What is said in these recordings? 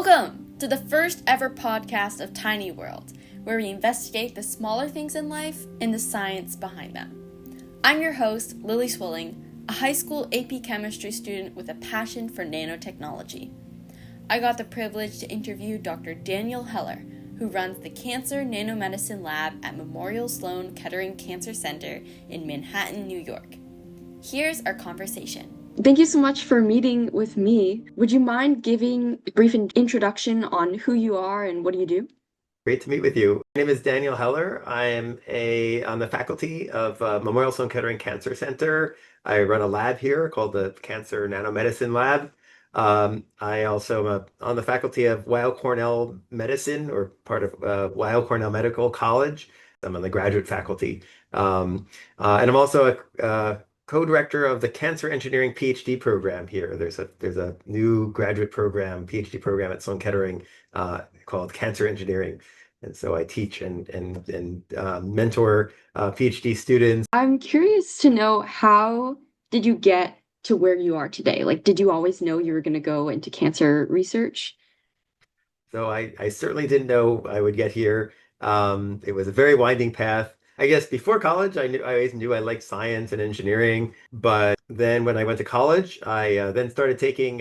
Welcome to the first ever podcast of Tiny World, where we investigate the smaller things in life and the science behind them. I'm your host, Lily Swilling, a high school AP chemistry student with a passion for nanotechnology. I got the privilege to interview Dr. Daniel Heller, who runs the Cancer Nanomedicine Lab at Memorial Sloan Kettering Cancer Center in Manhattan, New York. Here's our conversation. Thank you so much for meeting with me. Would you mind giving a brief introduction on who you are and what do you do? Great to meet with you. My name is Daniel Heller. I am on the faculty of Memorial Sloan Kettering Cancer Center. I run a lab here called the Cancer Nanomedicine Lab. I also am on the faculty of Weill Cornell Medicine, or part of Weill Cornell Medical College. I'm on the graduate faculty. And I'm also a co-director of the Cancer Engineering PhD program here. There's a new graduate program, PhD program at Sloan Kettering called Cancer Engineering. And so I teach and mentor PhD students. I'm curious to know, how did you get to where you are today? Like, did you always know you were going to go into cancer research? So I certainly didn't know I would get here. It was a very winding path. I guess before college, I always knew I liked science and engineering. But then when I went to college, I then started taking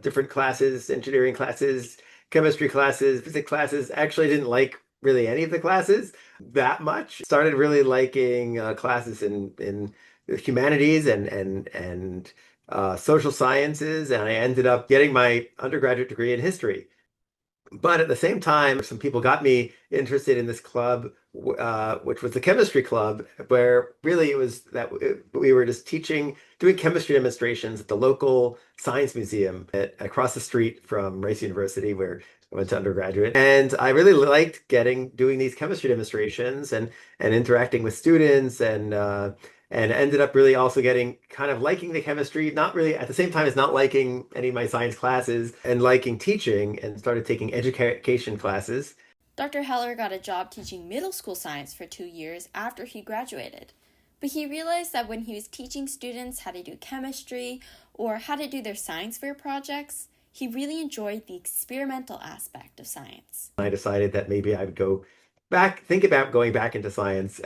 different classes, engineering classes, chemistry classes, physics classes. Actually, I didn't like really any of the classes that much. Started really liking classes in the humanities and social sciences, and I ended up getting my undergraduate degree in history. But at the same time, some people got me interested in this club, which was the chemistry club, where really it was that we were just doing chemistry demonstrations at the local science museum across the street from Rice University, where I went to undergraduate. And I really liked doing these chemistry demonstrations and interacting with students and ended up really also getting kind of liking the chemistry, not really at the same time as not liking any of my science classes, and liking teaching, and started taking education classes. Dr. Heller got a job teaching middle school science for 2 years after he graduated. But he realized that when he was teaching students how to do chemistry or how to do their science fair projects, he really enjoyed the experimental aspect of science. I decided that maybe I would think about going back into science.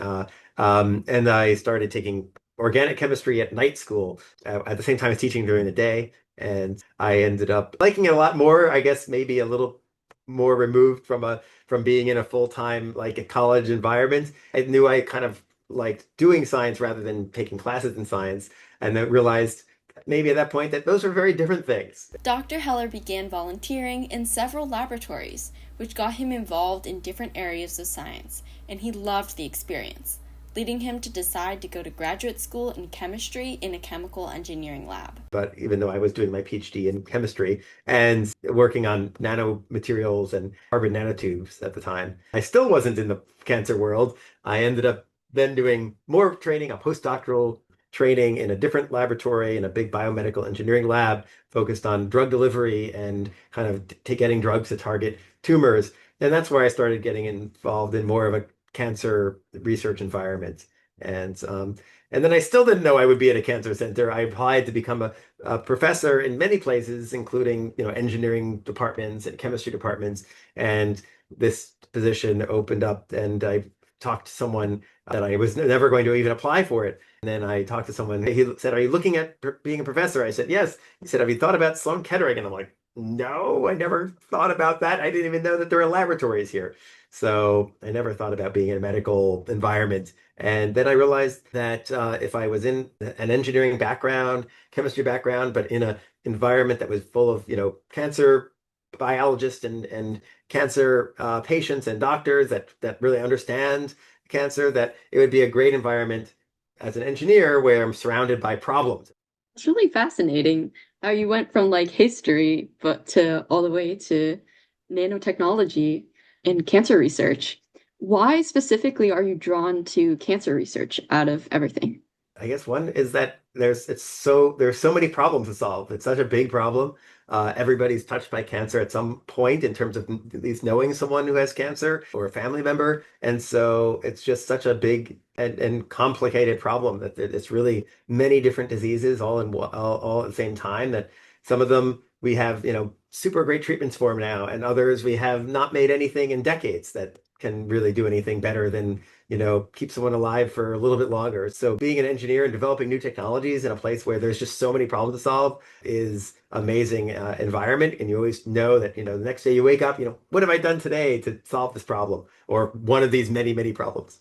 And I started taking organic chemistry at night school at the same time as teaching during the day. And I ended up liking it a lot more, I guess maybe a little more removed from being in a full-time, like a college environment. I knew I kind of liked doing science rather than taking classes in science, and then realized maybe at that point that those are very different things. Dr. Heller began volunteering in several laboratories, which got him involved in different areas of science, and he loved the experience, leading him to decide to go to graduate school in chemistry in a chemical engineering lab. But even though I was doing my PhD in chemistry and working on nanomaterials and carbon nanotubes at the time, I still wasn't in the cancer world. I ended up then doing more training, a postdoctoral training in a different laboratory in a big biomedical engineering lab focused on drug delivery and kind of getting drugs to target tumors. And that's where I started getting involved in more of a cancer research environment. And then I still didn't know I would be at a cancer center. I applied to become a professor in many places, including engineering departments and chemistry departments. And this position opened up, and I talked to someone that I was never going to even apply for it. And then I talked to someone. He said, "Are you looking at being a professor?" I said, "Yes." He said, "Have you thought about Sloan Kettering?" And I'm like, "No, I never thought about that. I didn't even know that there are laboratories here." So I never thought about being in a medical environment. And then I realized that if I was in an engineering background, chemistry background, but in an environment that was full of, cancer biologists and cancer patients and doctors that really understand cancer, that it would be a great environment as an engineer where I'm surrounded by problems. It's really fascinating how you went from like history, but to all the way to nanotechnology and cancer research. Why specifically are you drawn to cancer research out of everything? I guess one is that there's so many problems to solve. It's such a big problem. Everybody's touched by cancer at some point in terms of at least knowing someone who has cancer or a family member. And so it's just such a big and complicated problem that it's really many different diseases all at the same time, that some of them we have, super great treatments for them now, and others we have not made anything in decades that can really do anything better than, keep someone alive for a little bit longer. So being an engineer and developing new technologies in a place where there's just so many problems to solve is amazing environment. And you always know that, the next day you wake up, what have I done today to solve this problem or one of these many, many problems?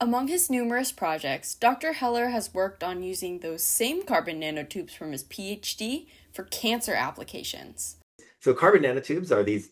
Among his numerous projects, Dr. Heller has worked on using those same carbon nanotubes from his PhD for cancer applications. So carbon nanotubes are these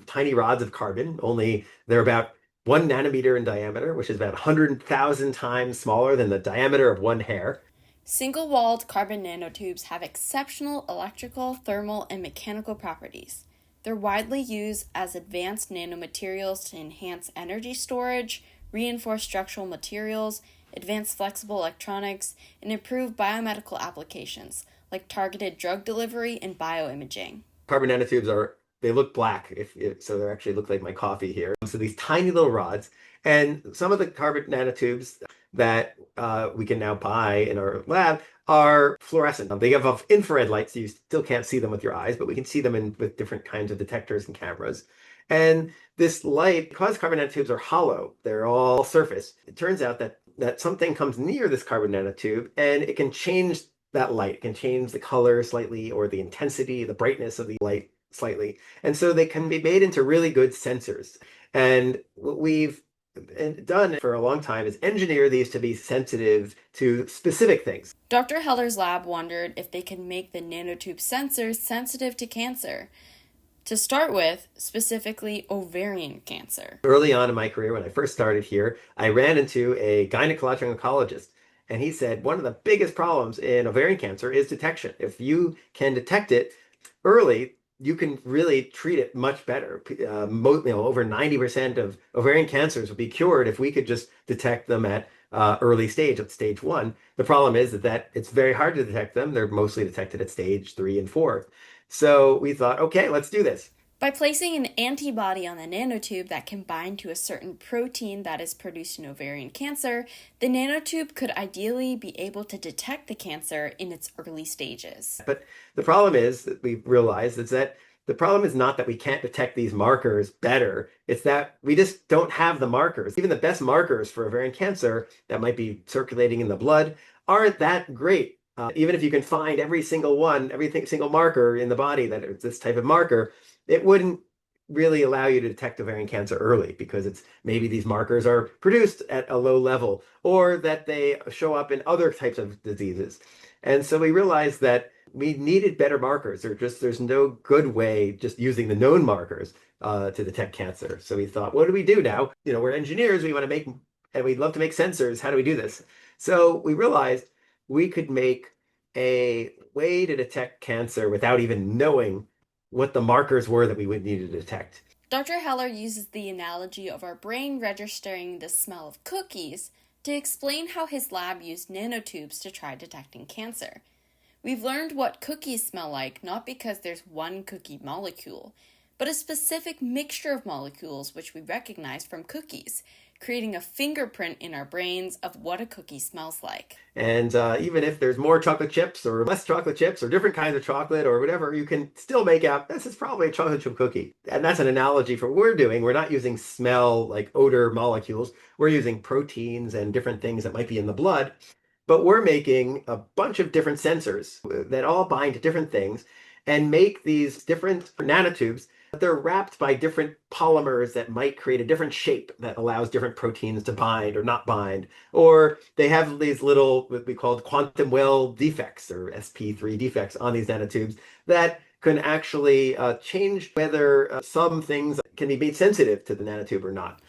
tiny rods of carbon, only they're about 1 nanometer in diameter, which is about 100,000 times smaller than the diameter of one hair. Single-walled carbon nanotubes have exceptional electrical, thermal, and mechanical properties. They're widely used as advanced nanomaterials to enhance energy storage, reinforce structural materials, advance flexible electronics, and improve biomedical applications like targeted drug delivery and bioimaging. Carbon nanotubes they look black so they actually look like my coffee here. So these tiny little rods, and some of the carbon nanotubes that we can now buy in our lab are fluorescent. They give off infrared light, so you still can't see them with your eyes, but we can see them with different kinds of detectors and cameras. And this light, because carbon nanotubes are hollow, they're all surface. It turns out that something comes near this carbon nanotube and it can change that light. It can change the color slightly or the intensity, the brightness of the light slightly. And so they can be made into really good sensors. And what we've done for a long time is engineer these to be sensitive to specific things. Dr. Heller's lab wondered if they could make the nanotube sensors sensitive to cancer. To start with, specifically ovarian cancer. Early on in my career, when I first started here, I ran into a gynecologic oncologist. And he said one of the biggest problems in ovarian cancer is detection. If you can detect it early, you can really treat it much better. Over 90% of ovarian cancers would be cured if we could just detect them at early stage, at stage 1. The problem is that it's very hard to detect them. They're mostly detected at stage 3 and 4. So we thought, okay, let's do this. By placing an antibody on the nanotube that can bind to a certain protein that is produced in ovarian cancer, the nanotube could ideally be able to detect the cancer in its early stages. But the problem is that we realized is that the problem is not that we can't detect these markers better. It's that we just don't have the markers. Even the best markers for ovarian cancer that might be circulating in the blood aren't that great. Even if you can find every single marker in the body that is this type of marker, it wouldn't really allow you to detect ovarian cancer early because it's maybe these markers are produced at a low level or that they show up in other types of diseases. And so we realized that we needed better markers. There's no good way just using the known markers to detect cancer. So we thought, what do we do now? We're engineers. We want to make, and we'd love to make sensors. How do we do this? So we realized we could make a way to detect cancer without even knowing what the markers were that we would need to detect. Dr. Heller uses the analogy of our brain registering the smell of cookies to explain how his lab used nanotubes to try detecting cancer. We've learned what cookies smell like not because there's one cookie molecule, but a specific mixture of molecules which we recognize from cookies, creating a fingerprint in our brains of what a cookie smells like. And even if there's more chocolate chips or less chocolate chips or different kinds of chocolate or whatever, you can still make out this is probably a chocolate chip cookie. And that's an analogy for what we're doing. We're not using smell like odor molecules. We're using proteins and different things that might be in the blood. But we're making a bunch of different sensors that all bind to different things and make these different nanotubes. They're wrapped by different polymers that might create a different shape that allows different proteins to bind or not bind. Or they have these little, what we call quantum well defects or SP3 defects on these nanotubes that can actually change whether some things can be made sensitive to the nanotube or not.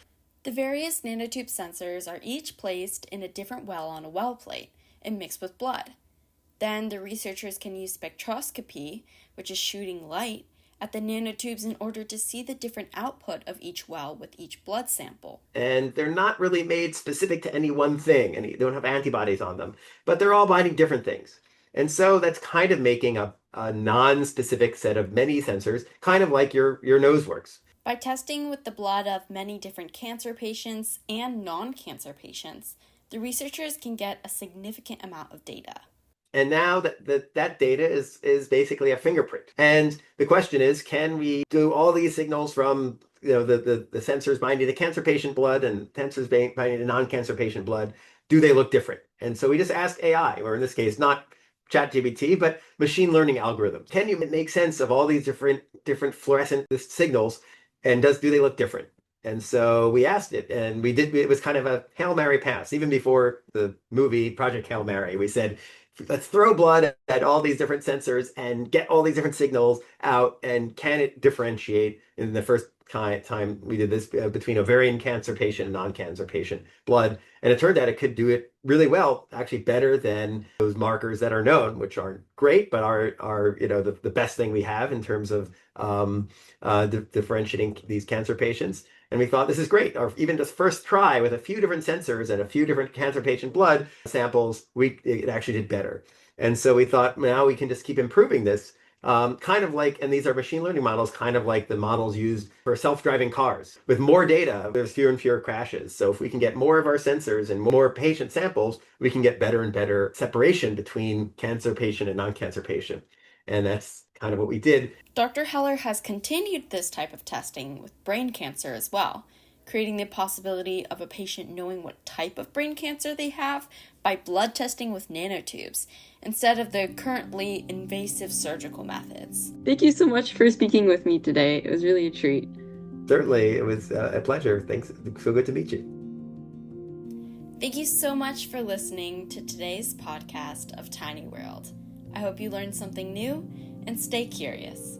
The various nanotube sensors are each placed in a different well on a well plate and mixed with blood. Then the researchers can use spectroscopy, which is shooting light, at the nanotubes in order to see the different output of each well with each blood sample. And they're not really made specific to any one thing, and they don't have antibodies on them, but they're all binding different things. And so that's kind of making a non-specific set of many sensors, kind of like your nose works. By testing with the blood of many different cancer patients and non-cancer patients, the researchers can get a significant amount of data. And now that data is basically a fingerprint. And the question is, can we do all these signals from the sensors binding to cancer patient blood and sensors binding to non-cancer patient blood? Do they look different? And so we just asked AI, or in this case, not ChatGPT, but machine learning algorithms. Can you make sense of all these different fluorescent signals, and do they look different? And so we asked it, and we did. It was kind of a Hail Mary pass. Even before the movie Project Hail Mary, we said, let's throw blood at all these different sensors and get all these different signals out, and can it differentiate in the first time we did this between ovarian cancer patient and non-cancer patient blood. And it turned out it could do it really well, actually better than those markers that are known, which aren't great, but are the best thing we have in terms of differentiating these cancer patients. And we thought, this is great. Or even just first try with a few different sensors and a few different cancer patient blood samples, it actually did better. And so we thought, now we can just keep improving this. Kind of like, and these are machine learning models, kind of like the models used for self-driving cars. With more data, there's fewer and fewer crashes. So if we can get more of our sensors and more patient samples, we can get better and better separation between cancer patient and non-cancer patient. And that's kind of what we did. Dr. Heller has continued this type of testing with brain cancer as well, creating the possibility of a patient knowing what type of brain cancer they have by blood testing with nanotubes, instead of the currently invasive surgical methods. Thank you so much for speaking with me today. It was really a treat. Certainly, it was a pleasure. Thanks. So good to meet you. Thank you so much for listening to today's podcast of Tiny World. I hope you learned something new, and stay curious.